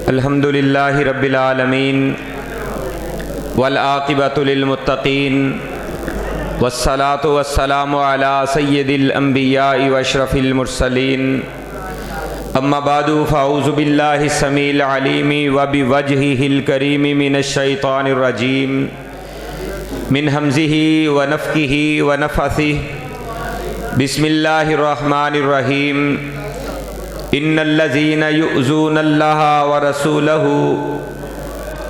الحمد للہ رب العالمین والعاقبۃ للمتقین والصلاۃ والسلام علی سید الانبیاء واشرف المرسلین اما بعد فاعوذ باللہ السمیع العلیم وبوجہہ الکریم من الشیطان الرجیم من ہمزہ ونفخہ ونفثہ بسم اللہ الرحمن الرحیم ان الذین یؤذون اللہ ورسولہ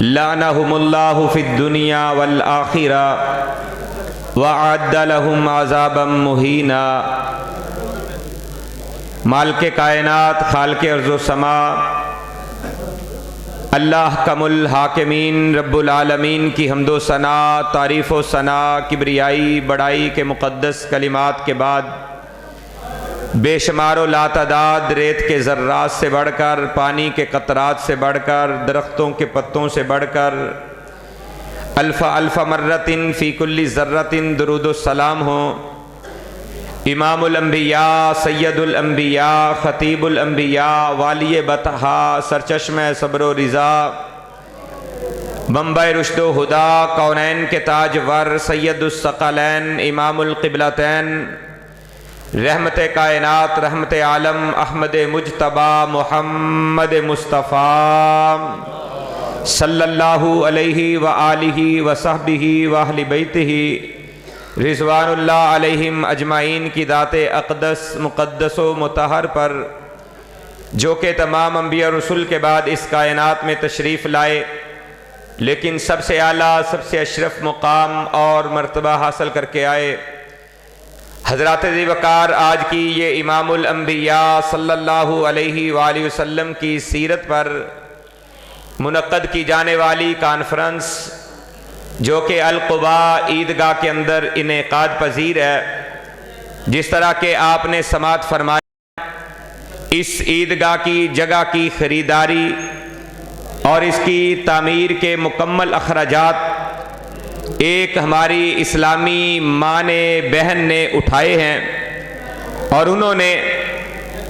لعنہم اللہ فی الدنیا والآخرہ وأعد لهم عذابا مہینا۔ مالک کائنات، خالق ارض و سما، اللہ حکم الحاکمین رب العالمین کی حمد و ثنا، تعریف و ثنا، کبریائی بڑائی کے مقدس کلمات کے بعد بے شمار و لاتعداد ریت کے ذرات سے بڑھ کر، پانی کے قطرات سے بڑھ کر، درختوں کے پتوں سے بڑھ کر الف الف مرتن فی کل ذرتن درود السلام ہو امام الانبیاء، سید الانبیاء، خطیب الانبیاء، والی بطحا، سرچشمہ صبر و رضا، منبع رشد و ہدا، کونین کے تاجور، سید الثقلین، امام القبلتین، رحمت کائنات، رحمت عالم، احمد مجتبی محمد مصطفیٰ صلی اللہ علیہ وآلہ وصحبہ واہل بیتہ رضوان اللہ علیہم اجمعین کی ذات اقدس مقدس و مطہر پر، جو کہ تمام انبیاء رسول کے بعد اس کائنات میں تشریف لائے، لیکن سب سے اعلیٰ، سب سے اشرف مقام اور مرتبہ حاصل کر کے آئے، حضرات ذی وقار آج کی یہ امام الانبیاء صلی اللہ علیہ وآلہ وسلم کی سیرت پر منعقد کی جانے والی کانفرنس، جو کہ القباء عیدگاہ کے اندر انعقاد پذیر ہے، جس طرح کہ آپ نے سماعت فرمایا، اس عیدگاہ کی جگہ کی خریداری اور اس کی تعمیر کے مکمل اخراجات ایک ہماری اسلامی ماں نے، بہن نے اٹھائے ہیں، اور انہوں نے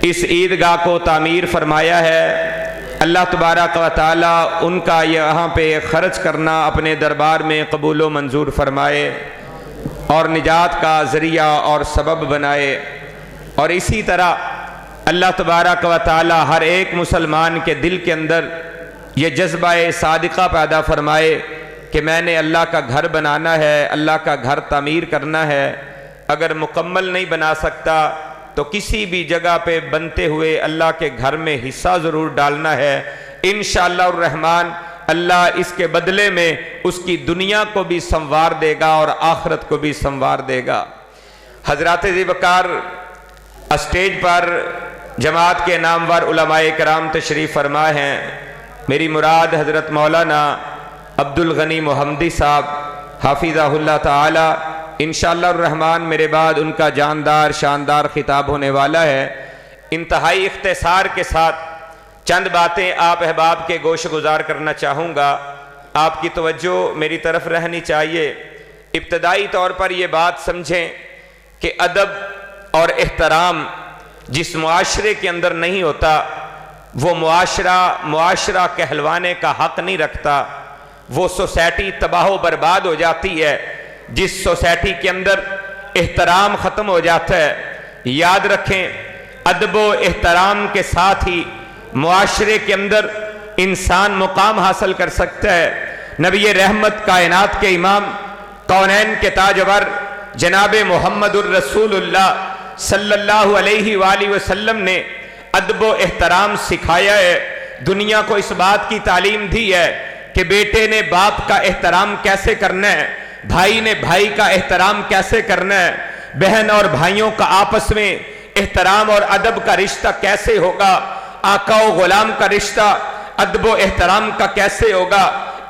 اس عیدگاہ کو تعمیر فرمایا ہے۔ اللہ تبارک و تعالی ان کا یہاں پہ خرچ کرنا اپنے دربار میں قبول و منظور فرمائے اور نجات کا ذریعہ اور سبب بنائے، اور اسی طرح اللہ تبارک و تعالی ہر ایک مسلمان کے دل کے اندر یہ جذبہ صادقہ پیدا فرمائے کہ میں نے اللہ کا گھر بنانا ہے، اللہ کا گھر تعمیر کرنا ہے، اگر مکمل نہیں بنا سکتا تو کسی بھی جگہ پہ بنتے ہوئے اللہ کے گھر میں حصہ ضرور ڈالنا ہے۔ انشاءاللہ الرحمن اللہ اس کے بدلے میں اس کی دنیا کو بھی سنوار دے گا اور آخرت کو بھی سنوار دے گا۔ حضرات ذی وقار اسٹیج پر جماعت کے نامور علماء کرام تشریف فرما ہیں۔ میری مراد حضرت مولانا عبدالغنی محمدی صاحب حافظہ اللہ تعالی، انشاءاللہ الرحمن میرے بعد ان کا جاندار شاندار خطاب ہونے والا ہے۔ انتہائی اختصار کے ساتھ چند باتیں آپ احباب کے گوش گزار کرنا چاہوں گا، آپ کی توجہ میری طرف رہنی چاہیے۔ ابتدائی طور پر یہ بات سمجھیں کہ ادب اور احترام جس معاشرے کے اندر نہیں ہوتا، وہ معاشرہ کہلوانے کا حق نہیں رکھتا، وہ سوسائٹی تباہ و برباد ہو جاتی ہے۔ جس سوسائٹی کے اندر احترام ختم ہو جاتا ہے، یاد رکھیں ادب و احترام کے ساتھ ہی معاشرے کے اندر انسان مقام حاصل کر سکتا ہے۔ نبی رحمت کائنات کے امام، کونین کے تاجور جناب محمد الرسول اللہ صلی اللہ علیہ وآلہ وسلم نے ادب و احترام سکھایا ہے، دنیا کو اس بات کی تعلیم دی ہے کہ بیٹے نے باپ کا احترام کیسے کرنا ہے، بھائی نے بھائی کا احترام کیسے کرنا ہے، بہن اور بھائیوں کا آپس میں احترام اور ادب کا رشتہ کیسے ہوگا، آقا و غلام کا رشتہ ادب و احترام کا کیسے ہوگا،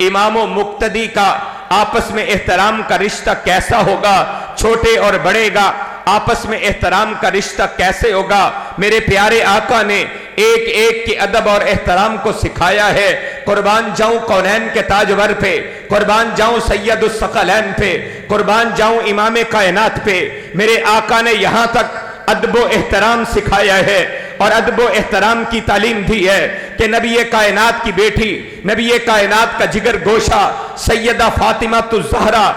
امام و مقتدی کا آپس میں احترام کا رشتہ کیسا ہوگا، چھوٹے اور بڑے کا آپس میں احترام کا رشتہ کیسے ہوگا۔ میرے پیارے آقا نے ایک ایک کی ادب اور احترام کو سکھایا ہے۔ قربان جاؤں کونین کے تاجور پہ، قربان جاؤں سید الثقلین پہ، قربان جاؤں امام کائنات پہ، میرے آقا نے یہاں تک ادب و احترام سکھایا ہے، اور ادب و احترام کی تعلیم دی ہے کہ نبی کائنات کی بیٹی، نبی کائنات کا جگر گوشہ سیدہ فاطمہ الزہرا،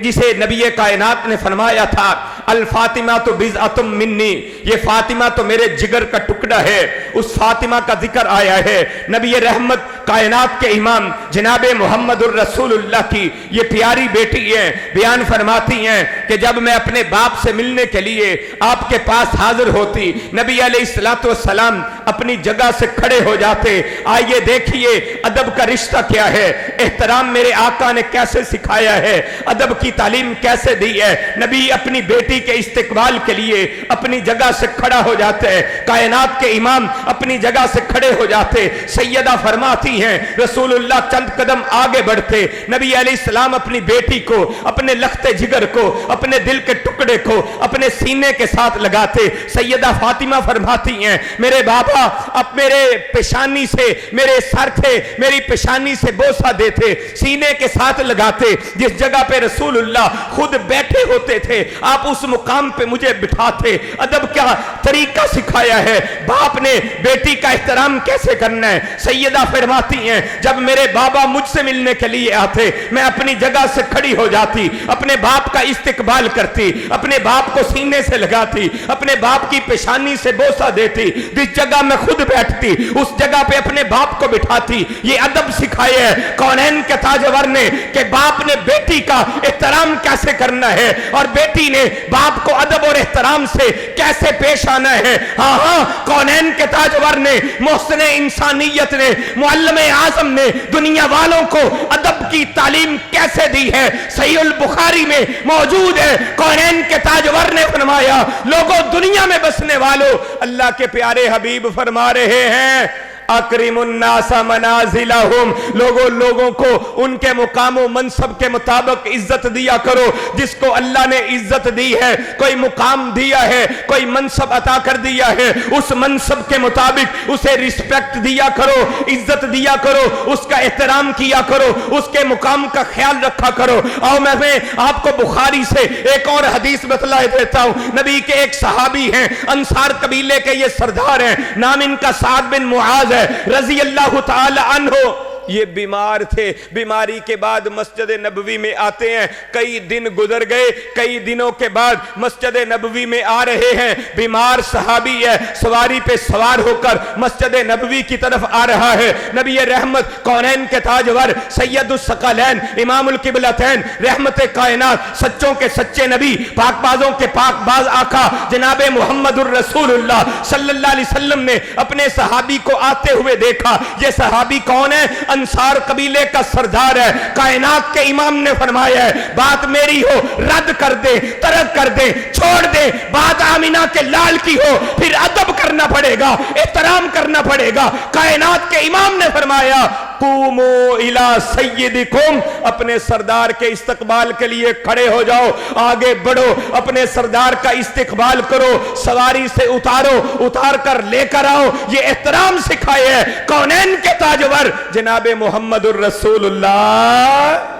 جسے نبی کائنات نے فرمایا تھا الفاطمہ تو بضعۃ منی، یہ فاطمہ تو میرے جگر کا ٹکڑا ہے، اس فاطمہ کا ذکر آیا ہے۔ نبی رحمت کائنات کے امام جناب محمد الرسول اللہ کی یہ پیاری بیٹی ہے، بیان فرماتی ہیں کہ جب میں اپنے باپ سے ملنے کے لیے آپ کے پاس حاضر ہوتی، نبی علیہ السلام اپنی جگہ سے کھڑے ہو جاتے۔ آئیے دیکھیے ادب کا رشتہ کیا ہے، احترام میرے آقا نے کیسے سکھایا ہے، ادب کی تعلیم کیسے دی ہے۔ نبی اپنی بیٹی کے استقبال کے لیے اپنی جگہ سے کھڑا ہو جاتے ہیں، کائنات کے امام اپنی جگہ سے کھڑے ہو جاتے۔ سیدہ فرماتی ہیں رسول اللہ چند قدم آگے بڑھتے، نبی علیہ السلام اپنی بیٹی کو، اپنے لخت جگر کو، اپنے دل کے ٹکڑے کو اپنے سینے کے ساتھ لگاتے۔ سیدہ فاطمہ فرماتی ہیں میرے بابا اب میرے پیشانی سے، میرے سر تھے، میری پیشانی سے بوسہ دیتے، سینے کے ساتھ لگاتے۔ جس جگہ پہ رسول اللہ خود بیٹھے ہوتے تھے آپ اس مقام پہ مجھے بٹھاتے۔ ادب کیا طریقہ سکھایا ہے، باپ نے بیٹی کا احترام کیسے کرنا ہے۔ سیدہ فرماتی ہیں جب میرے بابا مجھ سے ملنے کے لیے آتے میں اپنی جگہ سے کھڑی ہو جاتی، اپنے باپ کا استقبال کرتی، اپنے باپ کو سینے سے لگاتی، اپنے باپ کی پیشانی سے بوسہ دیتی، جس جگہ میں خود بیٹھتی اس جگہ پہ اپنے باپ کو بٹھاتی۔ یہ ادب سکھایا ہے کونین کے تاجور نے کہ باپ نے بیٹی کا احترام کیسے کرنا ہے اور بیٹی نے باپ کو ادب اور احترام سے کیسے پیش آنا ہے۔ ہاں ہاں کونین کے تاجور نے، محسن انسانیت نے، معلم اعظم نے دنیا والوں کو ادب کی تعلیم کیسے دی ہے صحیح البخاری میں موجود ہے۔ کونین کے تاجور نے فرمایا لوگوں دنیا میں بسنے والوں، اللہ کے پیارے حبیب فرما رہے ہیں اکرم الناس منازلہم، لوگوں کو ان کے مقام و منصب کے مطابق عزت دیا کرو۔ جس کو اللہ نے عزت دی ہے، کوئی مقام دیا ہے، کوئی منصب عطا کر دیا ہے، اس منصب کے مطابق اسے رسپیکٹ دیا کرو، عزت دیا کرو، اس کا احترام کیا کرو، اس کے مقام کا خیال رکھا کرو۔ اور میں آپ کو بخاری سے ایک اور حدیث بتلا دیتا ہوں۔ نبی کے ایک صحابی ہیں، انصار قبیلے کے یہ سردار ہیں، نام ان کا سعد بن معاذ ہے رضی اللہ تعالی عنہ۔ یہ بیمار تھے، بیماری کے بعد مسجد نبوی میں آتے ہیں، کئی دن گزر گئے، کئی دنوں کے بعد مسجد نبوی میں آ رہے ہیں۔ بیمار صحابی ہے، سواری پہ سوار ہو کر مسجد نبوی کی طرف آ رہا ہے۔ نبی رحمت کونین کے تاجور سید الثقلین امام القبلتین رحمت کائنات سچوں کے سچے نبی پاک بازوں کے پاک باز آقا جناب محمد الرسول اللہ صلی اللہ علیہ وسلم نے اپنے صحابی کو آتے ہوئے دیکھا۔ یہ صحابی کون ہے؟ انصار قبیلے کا سردار ہے۔ کائنات کے امام نے فرمایا ہے بات میری ہو رد کر دے، ترک کر دے، چھوڑ دے، بات آمینہ کے لال کی ہو پھر ادب کرنا پڑے گا، احترام کرنا پڑے گا۔ کائنات کے امام نے فرمایا قوموا الی سیدکم، اپنے سردار کے استقبال کے لیے کھڑے ہو جاؤ، آگے بڑھو، اپنے سردار کا استقبال کرو، سواری سے اتارو، اتار کر لے کر آؤ۔ یہ احترام سکھائے ہے کونین کے تاجور جناب محمد الرسول اللہ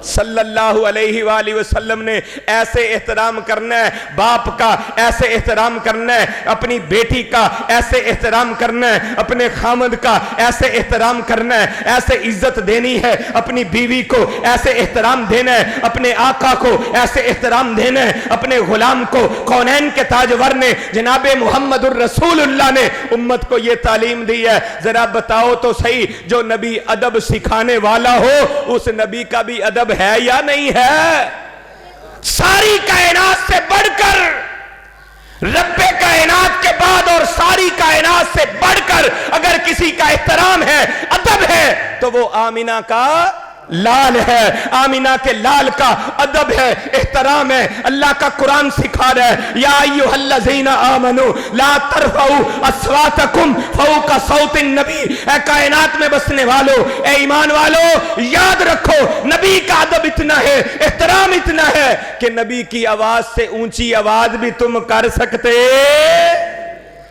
صلی اللہ علیہ وآلہ وسلم نے۔ ایسے احترام کرنا ہے باپ کا، ایسے احترام کرنا ہے اپنی بیٹی کا، ایسے احترام کرنا ہے اپنے خامد کا، ایسے احترام کرنا ہے، ایسے عزت دینی ہے اپنی بیوی کو، ایسے احترام دینا ہے اپنے آقا کو، ایسے احترام دینا ہے اپنے غلام کو۔ کونین کے تاجور نے جناب محمد الرسول اللہ نے امت کو یہ تعلیم دی ہے۔ ذرا بتاؤ تو صحیح جو نبی ادب سکھانے والا ہو اس نبی کا بھی ادب ہے یا نہیں ہے؟ ساری کائنات سے بڑھ کر، رب کائنات کے بعد اور ساری کائنات سے بڑھ کر اگر کسی کا احترام ہے، ادب ہے، تو وہ آمینہ کا لال ہے۔ آمینہ کے لال کا ادب ہے، احترام ہے۔ اللہ کا قرآن سکھا رہا ہے یا ایھا الذین آمنوا لا ترفعوا اصواتکم فوق صوت النبی، اے کائنات میں بسنے والو، اے ایمان والو، یاد رکھو نبی کا ادب اتنا ہے، احترام اتنا ہے کہ نبی کی آواز سے اونچی آواز بھی تم کر سکتے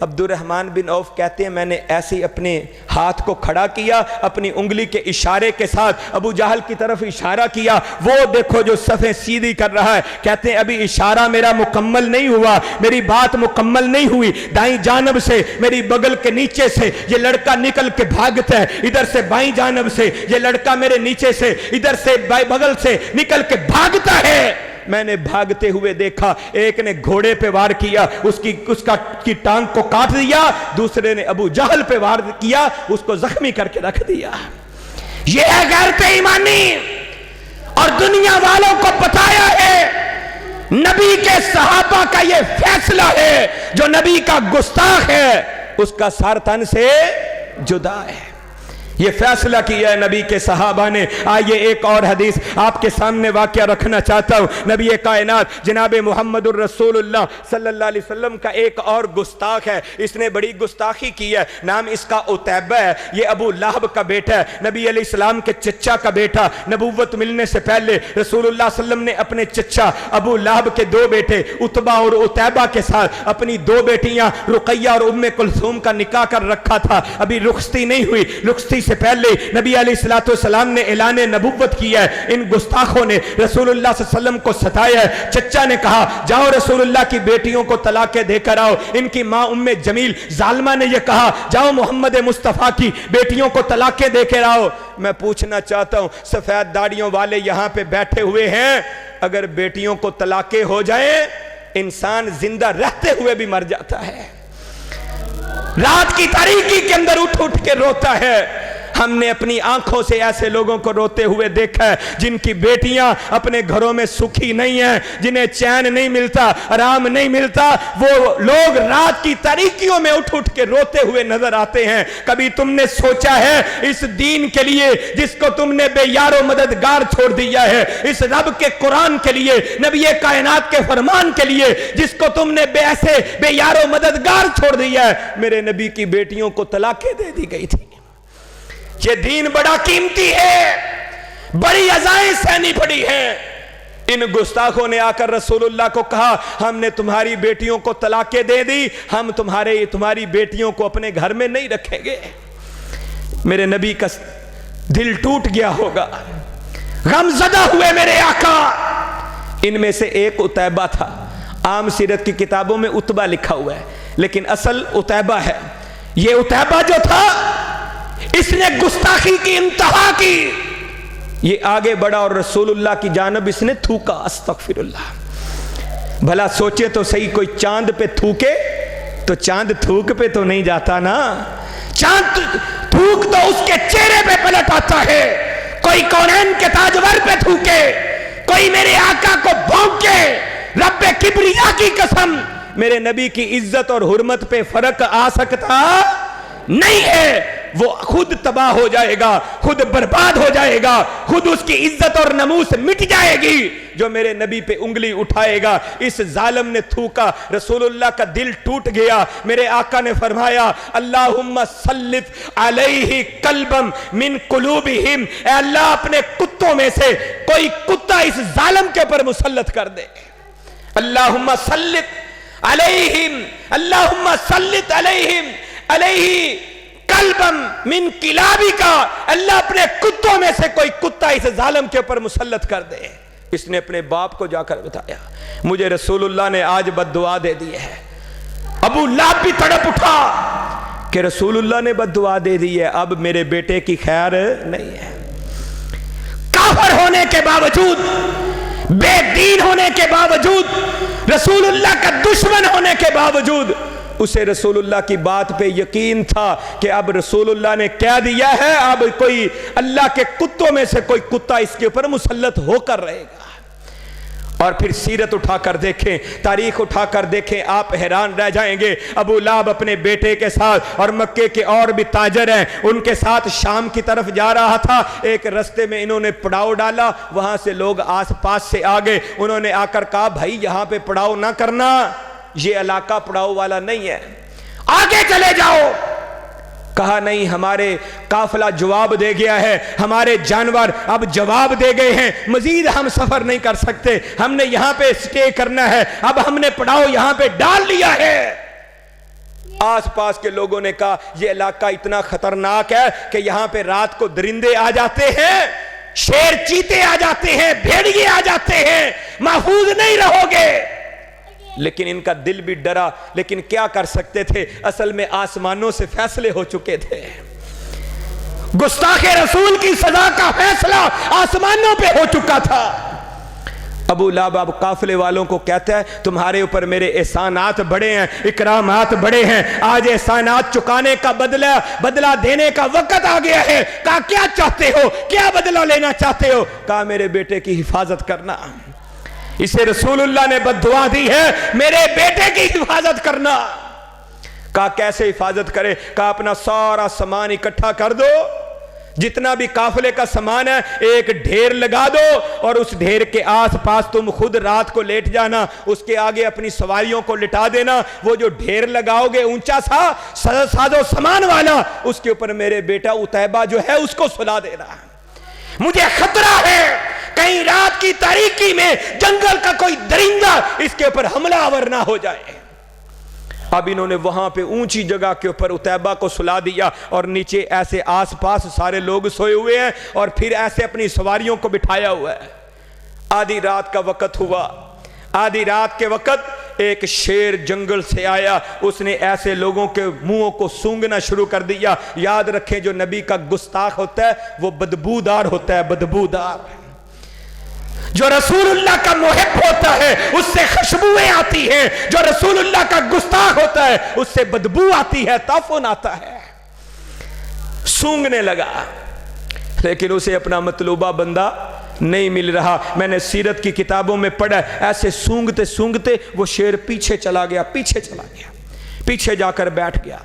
عبد الرحمن بن عوف کہتے ہیں میں نے ایسے اپنے ہاتھ کو کھڑا کیا, اپنی انگلی کے اشارے کے ساتھ ابو جہل کی طرف اشارہ کیا, وہ دیکھو جو صفیں سیدھی کر رہا ہے. کہتے ہیں ابھی اشارہ میرا مکمل نہیں ہوا, میری بات مکمل نہیں ہوئی, دائیں جانب سے میری بغل کے نیچے سے یہ لڑکا نکل کے بھاگتا ہے, ادھر سے بائیں جانب سے یہ لڑکا میرے نیچے سے ادھر سے بغل سے نکل کے بھاگتا ہے. میں نے بھاگتے ہوئے دیکھا, ایک نے گھوڑے پہ وار کیا, اس کی ٹانگ کو کاٹ دیا, دوسرے نے ابو جہل پہ وار کیا, اس کو زخمی کر کے رکھ دیا. یہ ہے غیرت ایمانی. اور دنیا والوں کو بتایا ہے نبی کے صحابہ کا یہ فیصلہ ہے, جو نبی کا گستاخ ہے اس کا سر تن سے جدا ہے. یہ فیصلہ کیا ہے نبی کے صحابہ نے. آئیے ایک اور حدیث آپ کے سامنے واقعہ رکھنا چاہتا ہوں. نبی کائنات جناب محمد الرسول اللہ صلی اللہ علیہ وسلم کا ایک اور گستاخ ہے, اس نے بڑی گستاخی کی ہے. نام اس کا عتیبہ ہے. یہ ابو لہب کا بیٹا ہے, نبی علیہ السلام کے چچا کا بیٹا. نبوت ملنے سے پہلے رسول اللہ صلی اللہ علیہ وسلم نے اپنے چچا ابو لہب کے دو بیٹے عتبہ اور عتیبہ کے ساتھ اپنی دو بیٹیاں رقیہ اور ام کلثوم کا نکاح کر رکھا تھا. ابھی رخصتی نہیں ہوئی. رخصتی سے پہلے نبی علیہ السلام نے اعلان نبوت کیا ہے. ان گستاخوں نے رسول اللہ صلی اللہ علیہ وسلم کو ستایا ہے. چچا نے کہا جاؤ رسول اللہ کی بیٹیوں کو طلاقیں دے کر آؤ. ان کی ماں ام جمیل ظالمہ نے یہ کہا جاؤ محمد مصطفیٰ کی بیٹیوں کو طلاقیں دے کر آؤ. میں پوچھنا چاہتا ہوں, سفید داڑیوں والے یہاں پہ بیٹھے ہوئے ہیں, اگر بیٹیوں کو طلاقیں ہو جائیں انسان زندہ رہتے ہوئے بھی مر جاتا ہے, رات کی تاریکی کے اندر اٹھ اٹھ کے روتا ہے. ہم نے اپنی آنکھوں سے ایسے لوگوں کو روتے ہوئے دیکھا ہے جن کی بیٹیاں اپنے گھروں میں سکھی نہیں ہیں, جنہیں چین نہیں ملتا, آرام نہیں ملتا. وہ لوگ رات کی تاریکیوں میں اٹھ اٹھ کے روتے ہوئے نظر آتے ہیں. کبھی تم نے سوچا ہے اس دین کے لیے جس کو تم نے بے یار و مددگار چھوڑ دیا ہے, اس رب کے قرآن کے لیے, نبی کائنات کے فرمان کے لیے جس کو تم نے ایسے بے یار و مددگار چھوڑ دیا ہے, میرے نبی کی بیٹیوں کو طلاقیں دے دی گئی تھی. یہ دین بڑا قیمتی ہے, بڑی عزائیں سہنی پڑی ہیں. ان گستاخوں نے آ کر رسول اللہ کو کہا ہم نے تمہاری بیٹیوں کو طلاقیں دے دی, ہم تمہاری بیٹیوں کو اپنے گھر میں نہیں رکھیں گے. میرے نبی کا دل ٹوٹ گیا ہوگا, غم زدہ ہوئے میرے آقا. ان میں سے ایک عتیبہ تھا, عام سیرت کی کتابوں میں عتبہ لکھا ہوا ہے لیکن اصل عتیبہ ہے. یہ عتیبہ جو تھا اس نے گستاخی کی انتہا کی. یہ آگے بڑھا اور رسول اللہ کی جانب اس نے تھوکا, استغفر اللہ. بھلا سوچے تو صحیح, کوئی چاند پہ تھوکے تو چاند تھوک پہ تو نہیں جاتا نا, چاند تھوک تو اس کے چہرے پہ پلٹ آتا ہے. کوئی کونین کے تاجور پہ تھوکے, کوئی میرے آقا کو بھونکے, رب کبریا کی قسم میرے نبی کی عزت اور حرمت پہ فرق آ سکتا نہیں ہے. وہ خود تباہ ہو جائے گا, خود برباد ہو جائے گا, خود اس کی عزت اور ناموس مٹ جائے گی جو میرے نبی پہ انگلی اٹھائے گا. اس ظالم نے تھوکا, رسول اللہ کا دل ٹوٹ گیا. میرے آقا نے فرمایا اللہم سلط علیہ قلبا من قلوبہم, اے اللہ اپنے کتوں میں سے کوئی کتا اس ظالم کے اوپر مسلط کر دے. اللہم سلط علیہم, اللہم سلط علیہم علیہ قلبا من کلابی کا, اللہ اپنے کتوں میں سے کوئی کتا اس ظالم کے اوپر مسلط کر دے. اس نے اپنے باپ کو جا کر بتایا, مجھے رسول اللہ نے آج بد دعا دے دی ہے. ابو لہب بھی تڑپ اٹھا کہ رسول اللہ نے بد دعا دے دی ہے, اب میرے بیٹے کی خیر نہیں ہے. کافر ہونے کے باوجود, بے دین ہونے کے باوجود, رسول اللہ کا دشمن ہونے کے باوجود اسے رسول اللہ کی بات پہ یقین تھا کہ اب رسول اللہ نے کہہ دیا ہے, اب کوئی اللہ کے کتوں میں سے کوئی کتا اس کے اوپر مسلط ہو کر رہے گا. اور پھر سیرت اٹھا کر دیکھیں, تاریخ اٹھا کر دیکھیں, آپ حیران رہ جائیں گے. ابو لہب اپنے بیٹے کے ساتھ اور مکے کے اور بھی تاجر ہیں ان کے ساتھ شام کی طرف جا رہا تھا. ایک رستے میں انہوں نے پڑاؤ ڈالا, وہاں سے لوگ آس پاس سے آگے, انہوں نے آ کر کہا بھائی یہاں پہ پڑاؤ نہ کرنا, یہ علاقہ پڑاؤ والا نہیں ہے, آگے چلے جاؤ. کہا نہیں, ہمارے قافلہ جواب دے گیا ہے, ہمارے جانور اب جواب دے گئے ہیں, مزید ہم سفر نہیں کر سکتے, ہم نے یہاں پہ سٹے کرنا ہے, اب ہم نے پڑاؤ یہاں پہ ڈال لیا ہے. آس پاس کے لوگوں نے کہا یہ علاقہ اتنا خطرناک ہے کہ یہاں پہ رات کو درندے آ جاتے ہیں، شیر چیتے آ جاتے ہیں، بھیڑیے آ جاتے ہیں، محفوظ نہیں رہو گے۔ لیکن ان کا دل بھی ڈرا، لیکن کیا کر سکتے تھے، اصل میں آسمانوں سے فیصلے ہو چکے تھے، گستاخ رسول کی سزا کا فیصلہ آسمانوں پہ ہو چکا تھا۔ ابو لہب اب قافلے والوں کو کہتا ہے تمہارے اوپر میرے احسانات بڑے ہیں، اکرامات بڑے ہیں، آج احسانات چکانے کا بدلہ دینے کا وقت آ گیا ہے۔ کہا کیا چاہتے ہو، کیا بدلہ لینا چاہتے ہو؟ کہا میرے بیٹے کی حفاظت کرنا۔ اسے رسول اللہ نے بددعا دی ہے، میرے بیٹے کی حفاظت کرنا۔ کہا کیسے حفاظت کرے؟ کہا اپنا سارا سامان اکٹھا کر دو، جتنا بھی قافلے کا سامان ہے ایک ڈھیر لگا دو، اور اس ڈھیر کے آس پاس تم خود رات کو لیٹ جانا، اس کے آگے اپنی سواریوں کو لٹا دینا، وہ جو ڈھیر لگاؤ گے اونچا سا ساز و سامان والا، اس کے اوپر میرے بیٹا عتیبہ جو ہے اس کو سلا دینا۔ مجھے خطرہ ہے کہیں رات کی تاریکی میں جنگل کا کوئی درندہ اس کے اوپر حملہ آور نہ ہو جائے۔ اب انہوں نے وہاں پہ اونچی جگہ کے اوپر عتیبہ کو سلا دیا، اور نیچے ایسے آس پاس سارے لوگ سوئے ہوئے ہیں، اور پھر ایسے اپنی سواریوں کو بٹھایا ہوا ہے۔ آدھی رات کا وقت ہوا، آدھی رات کے وقت ایک شیر جنگل سے آیا، اس نے ایسے لوگوں کے منہوں کو سونگنا شروع کر دیا۔ یاد رکھیں جو نبی کا گستاخ ہوتا ہے وہ بدبودار ہوتا ہے، بدبودار۔ جو رسول اللہ کا محب ہوتا ہے اس سے خوشبوئیں آتی ہیں، جو رسول اللہ کا گستاخ ہوتا ہے اس سے بدبو آتی ہے، تعفن آتا ہے۔ سونگنے لگا، لیکن اسے اپنا مطلوبہ بندہ نہیں مل رہا۔ میں نے سیرت کی کتابوں میں پڑھا ایسے سونگتے سونگتے وہ شیر پیچھے چلا گیا، پیچھے جا کر بیٹھ گیا۔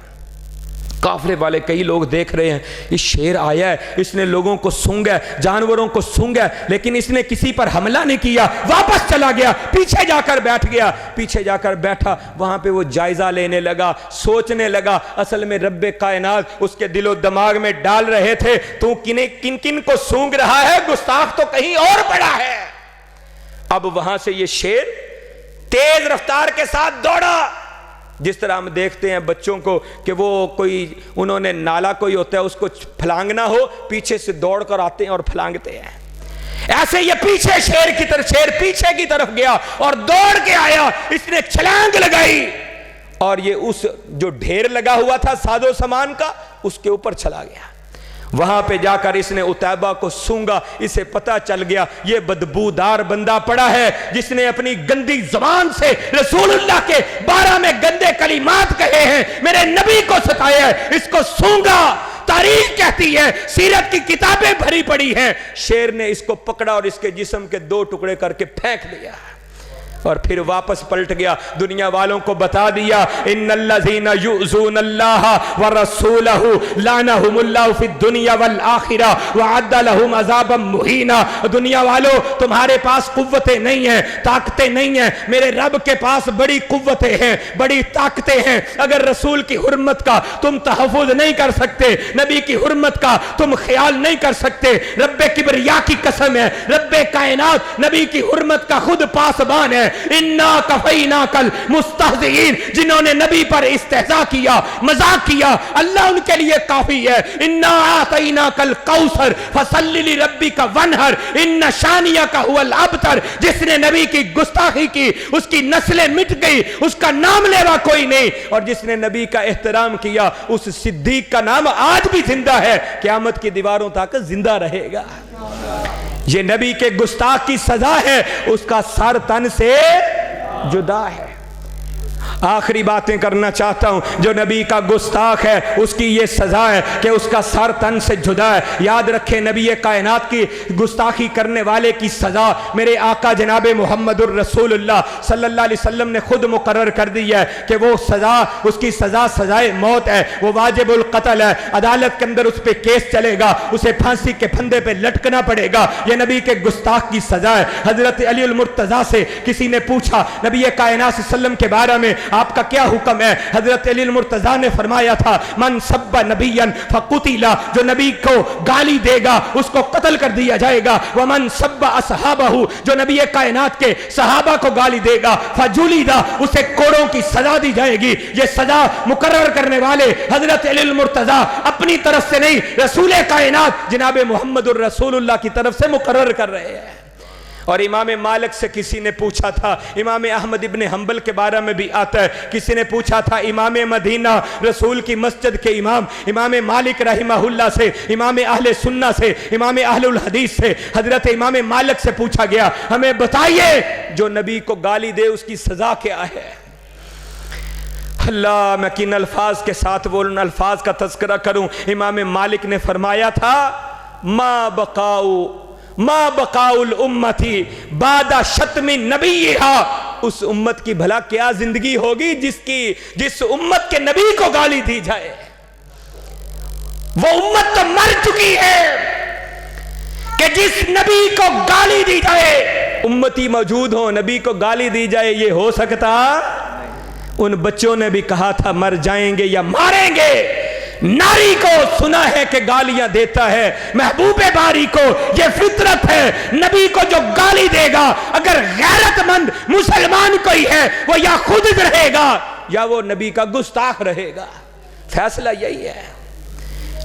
قافلے والے کئی لوگ دیکھ رہے ہیں یہ شیر آیا ہے، اس نے لوگوں کو سونگا ہے، جانوروں کو سونگا ہے، لیکن اس نے کسی پر حملہ نہیں کیا، واپس چلا گیا، پیچھے جا کر بیٹھ گیا۔ پیچھے جا کر بیٹھا، وہاں پہ وہ جائزہ لینے لگا، سوچنے لگا۔ اصل میں رب کائنات اس کے دل و دماغ میں ڈال رہے تھے تو کن کن کو سونگ رہا ہے، گستاخ تو کہیں اور پڑا ہے۔ اب وہاں سے یہ شیر تیز رفتار کے ساتھ دوڑا، جس طرح ہم دیکھتے ہیں بچوں کو کہ وہ کوئی انہوں نے نالا کوئی ہوتا ہے اس کو پھلانگنا ہو، پیچھے سے دوڑ کر آتے ہیں اور پھلانگتے ہیں، ایسے یہ پیچھے شیر پیچھے کی طرف گیا اور دوڑ کے آیا، اس نے چھلانگ لگائی اور یہ اس جو ڈھیر لگا ہوا تھا ساز و سامان کا اس کے اوپر چلا گیا۔ وہاں پہ جا کر اس نے عتیبہ کو سونگا، اسے پتہ چل گیا یہ بدبودار بندہ پڑا ہے جس نے اپنی گندی زبان سے رسول اللہ کے بارے میں گندے کلمات کہے ہیں، میرے نبی کو ستایا ہے، اس کو سونگا۔ تاریخ کہتی ہے، سیرت کی کتابیں بھری پڑی ہیں، شیر نے اس کو پکڑا اور اس کے جسم کے 2 ٹکڑے کر کے پھینک دیا اور پھر واپس پلٹ گیا، دنیا والوں کو بتا دیا ان الذین یؤذون اللہ ورسولہ لعنہم اللہ فی الدنیا والآخرہ وعد لہم عذابا مہینا۔ دنیا والوں تمہارے پاس قوتیں نہیں ہیں، طاقتیں نہیں ہیں، میرے رب کے پاس بڑی قوتیں ہیں، بڑی طاقتیں ہیں۔ اگر رسول کی حرمت کا تم تحفظ نہیں کر سکتے، نبی کی حرمت کا تم خیال نہیں کر سکتے، رب کبریا کی قسم ہے، رب کائنات نبی کی حرمت کا خود پاسبان ہے۔ انا کفیناک المستہزئین، جنہوں نے نبی پر استہزاء کیا، مذاق کیا، اللہ ان کے لیے کافی ہے۔ انا اعطیناک الکوثر فصل لربک وانحر ان شانئک هو الابتر، جس نے نبی کی گستاخی کی اس کی نسلیں مٹ گئی، اس کا نام لیوا کوئی نہیں، اور جس نے نبی کا احترام کیا اس صدیق کا نام آج بھی زندہ ہے، قیامت کی دیواروں تک زندہ رہے گا۔ یہ نبی کے گستاخ کی سزا ہے، اس کا سر تن سے جدا ہے۔ آخری باتیں کرنا چاہتا ہوں، جو نبی کا گستاخ ہے اس کی یہ سزا ہے کہ اس کا سر تن سے جدا ہے۔ یاد رکھیں نبی کائنات کی گستاخی کرنے والے کی سزا میرے آقا جناب محمد الرسول اللہ صلی اللہ علیہ وسلم نے خود مقرر کر دی ہے کہ وہ سزا، اس کی سزا سزائے موت ہے، وہ واجب القتل ہے، عدالت کے اندر اس پہ کیس چلے گا، اسے پھانسی کے پھندے پہ لٹکنا پڑے گا، یہ نبی کے گستاخ کی سزا ہے۔ حضرت علی المرتضیٰ سے کسی نے پوچھا نبی کائنات صلی اللہ علیہ وسلم کے بارے میں، آپ کا کیا حکم ہے؟ حضرت علی المرتضیٰ نے فرمایا تھا من سب نبیًا فقتل، جو نبی کو گالی دے گا اس کو قتل کر دیا جائے گا، ومن سب اصحابہ، جو نبی کائنات کے صحابہ کو گالی دے گا فجلد، اسے کوڑوں کی سزا دی جائے گی۔ یہ سزا مقرر کرنے والے حضرت علی المرتضیٰ اپنی طرف سے نہیں، رسول کائنات جناب محمد الرسول اللہ کی طرف سے مقرر کر رہے ہیں۔ اور امام مالک سے کسی نے پوچھا تھا، امام احمد ابن حنبل کے بارے میں بھی آتا ہے، کسی نے پوچھا تھا امام مدینہ رسول کی مسجد کے امام مالک رحمہ اللہ سے، امام اہل سنہ سے، امام اہل الحدیث سے، حضرت امام مالک سے پوچھا گیا ہمیں بتائیے جو نبی کو گالی دے اس کی سزا کیا ہے؟ اللہ، میں کن الفاظ کے ساتھ وہ ان الفاظ کا تذکرہ کروں؟ امام مالک نے فرمایا تھا ما بقاء الامتی بعد شتم نبیہا، اس امت کی بھلا کیا زندگی ہوگی جس امت کے نبی کو گالی دی جائے؟ وہ امت تو مر چکی ہے کہ جس نبی کو گالی دی جائے، امتی موجود ہو نبی کو گالی دی جائے، یہ ہو سکتا؟ ان بچوں نے بھی کہا تھا مر جائیں گے یا ماریں گے۔ ناری کو سنا ہے کہ گالیاں دیتا ہے، محبوب باری کو یہ فطرت ہے، نبی کو جو گالی دے گا اگر غیرت مند مسلمان کوئی ہے وہ یا خود رہے گا یا وہ نبی کا گستاخ رہے گا۔ فیصلہ یہی ہے۔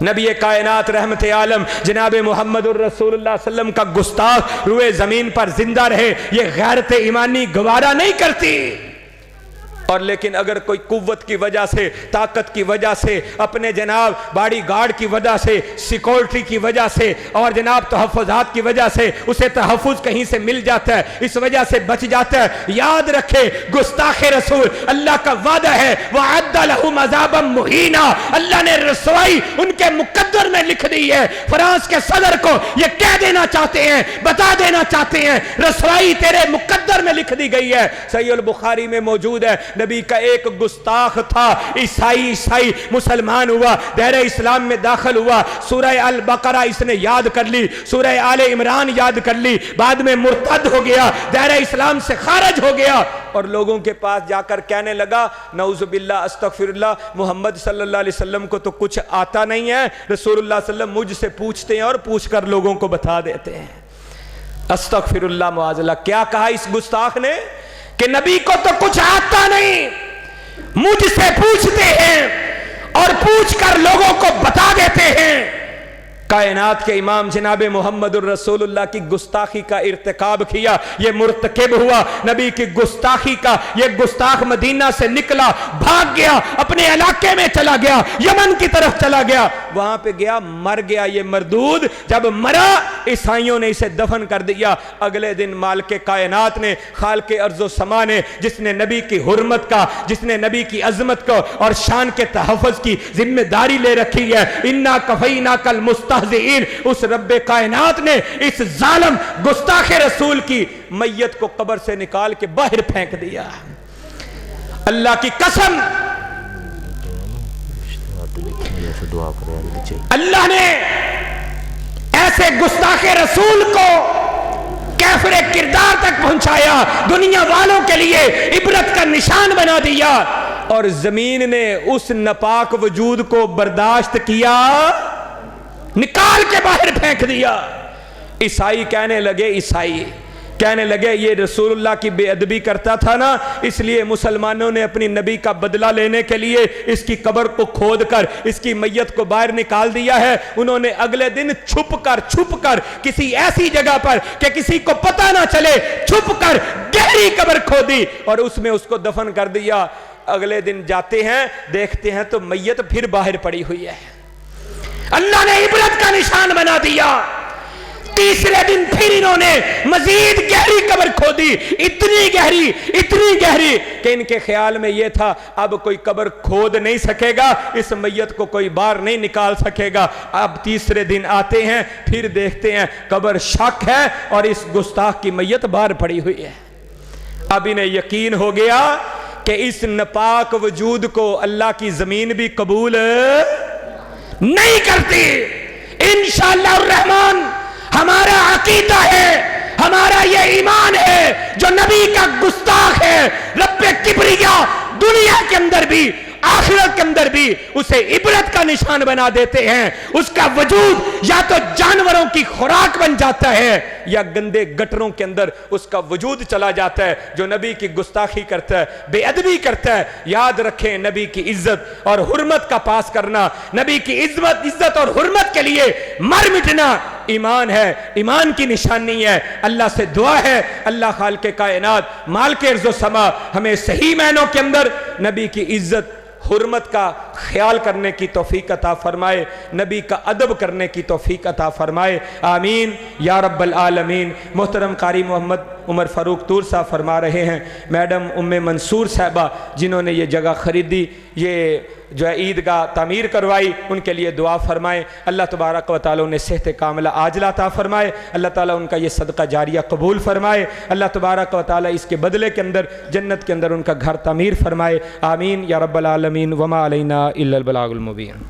نبی کائنات رحمت عالم جناب محمد الرسول اللہ صلی اللہ علیہ وسلم کا گستاخ روئے زمین پر زندہ رہے، یہ غیرت ایمانی گوارا نہیں کرتی۔ اور لیکن اگر کوئی قوت کی وجہ سے، طاقت کی وجہ سے، اپنے جناب باڈی گارڈ کی وجہ سے، سیکورٹی کی وجہ سے اور جناب تحفظات کی وجہ سے اسے تحفظ کہیں سے مل جاتا ہے، اس وجہ سے بچ جاتا ہے، یاد رکھے گستاخ رسول اللہ کا وعدہ ہے وَعَدَّ لَهُمْ عَذَابًا مُهِينًا، اللہ نے رسوائی ان کے مقدر میں لکھ دی ہے۔ فرانس کے صدر کو یہ کہہ دینا چاہتے ہیں، بتا دینا چاہتے ہیں رسوائی تیرے مقدر میں لکھ دی گئی ہے۔ صحیح البخاری میں موجود ہے، نبی کا ایک گستاخ تھا، عیسائی مسلمان ہوا، دائرہ اسلام میں داخل ہوا، سورہ البقرہ اس نے یاد کر لی، سورہ آل عمران یاد کر لی، بعد میں مرتد ہو گیا، دائرہ اسلام سے خارج ہو گیا اور لوگوں کے پاس جا کر کہنے لگا نعوذ باللہ استغفر اللہ، محمد صلی اللہ علیہ وسلم کو تو کچھ آتا نہیں ہے، رسول اللہ صلی اللہ علیہ وسلم مجھ سے پوچھتے ہیں اور پوچھ کر لوگوں کو بتا دیتے ہیں۔ استغفر اللہ معاذ اللہ۔ کیا کہا اس گستاخ نے کہ نبی کو تو کچھ آتا نہیں، مجھ سے پوچھتے ہیں اور پوچھ کر لوگوں کو بتا دیتے ہیں۔ کائنات کے امام جناب محمد الرسول اللہ کی گستاخی کا ارتکاب کیا، یہ مرتکب ہوا نبی کی گستاخی کا۔ یہ گستاخ مدینہ سے نکلا، بھاگ گیا، اپنے علاقے میں چلا گیا، یمن کی طرف چلا گیا، وہاں پہ گیا، مر گیا۔ یہ مردود جب مرا عیسائیوں نے اسے دفن کر دیا۔ اگلے دن مالک کائنات نے، خالق ارض و سما نے، جس نے نبی کی حرمت کا، جس نے نبی کی عظمت کو اور شان کے تحفظ کی ذمہ داری لے رکھی ہے، انا کفیناک المستہزئین، اس رب کائنات نے اس ظالم گستاخ رسول کی میت کو قبر سے نکال کے باہر پھینک دیا۔ اللہ کی قسم، اللہ نے ایسے گستاخ رسول کو کافر کردار تک پہنچایا، دنیا والوں کے لیے عبرت کا نشان بنا دیا، اور زمین نے اس ناپاک وجود کو برداشت کیا، نکال کے باہر پھینک دیا۔ عیسائی کہنے لگے یہ رسول اللہ کی بے ادبی کرتا تھا نا، اس لیے مسلمانوں نے اپنی نبی کا بدلہ لینے کے لیے اس کی قبر کو کھود کر اس کی میت کو باہر نکال دیا ہے۔ انہوں نے اگلے دن چھپ کر کسی ایسی جگہ پر کہ کسی کو پتہ نہ چلے، چھپ کر گہری قبر کھودی اور اس میں اس کو دفن کر دیا۔ اگلے دن جاتے ہیں، دیکھتے ہیں تو میت پھر باہر پڑی ہوئی ہے۔ اللہ نے عبرت کا نشان بنا دیا۔ تیسرے دن پھر انہوں نے مزید گہری قبر کھودی، اتنی گہری کہ ان کے خیال میں یہ تھا اب کوئی قبر کھود نہیں سکے گا، اس میت کو کوئی باہر نہیں نکال سکے گا۔ اب تیسرے دن آتے ہیں، پھر دیکھتے ہیں قبر شک ہے اور اس گستاخ کی میت باہر پڑی ہوئی ہے۔ اب انہیں یقین ہو گیا کہ اس ناپاک وجود کو اللہ کی زمین بھی قبول نہیں کرتی۔ انشاءاللہ الرحمن ہمارا عقیدہ ہے، ہمارا یہ ایمان ہے، جو نبی کا گستاخ ہے، رب کبریا دنیا کے اندر بھی آخرت کے اندر بھی اسے عبرت کا نشان بنا دیتے ہیں. اس کا وجود یا تو جانوروں کی خوراک بن جاتا ہے یا گندے گٹروں کے اندر اس کا وجود چلا جاتا ہے. جو نبی کی گستاخی کرتا ہے، بے ادبی کرتا ہے، یاد رکھیں نبی کی عزت اور حرمت کا پاس کرنا، نبی کی عزت اور حرمت کے لیے مر مٹنا ایمان ہے، ایمان کی نشانی ہے. اللہ سے دعا ہے اللہ خالق کائنات مالک ارض و سما ہمیں صحیح معنوں کے اندر نبی کی عزت حرمت کا خیال کرنے کی توفیق عطا فرمائے، نبی کا ادب کرنے کی توفیق عطا فرمائے. آمین یا رب العالمین. محترم قاری محمد عمر فاروق طور صاحب فرما رہے ہیں، میڈم ام منصور صاحبہ جنہوں نے یہ جگہ خریدی، یہ جو ہے عیدگاہ تعمیر کروائی، ان کے لیے دعا فرمائیں. اللہ تبارک و تعالیٰ انہیں صحت کاملہ عاجلہ عطا فرمائے. اللہ تعالیٰ ان کا یہ صدقہ جاریہ قبول فرمائے. اللہ تبارک و تعالیٰ اس کے بدلے کے اندر جنت کے اندر ان کا گھر تعمیر فرمائے. آمین یا رب العالمین. وما علینا الا البلاغ المبین.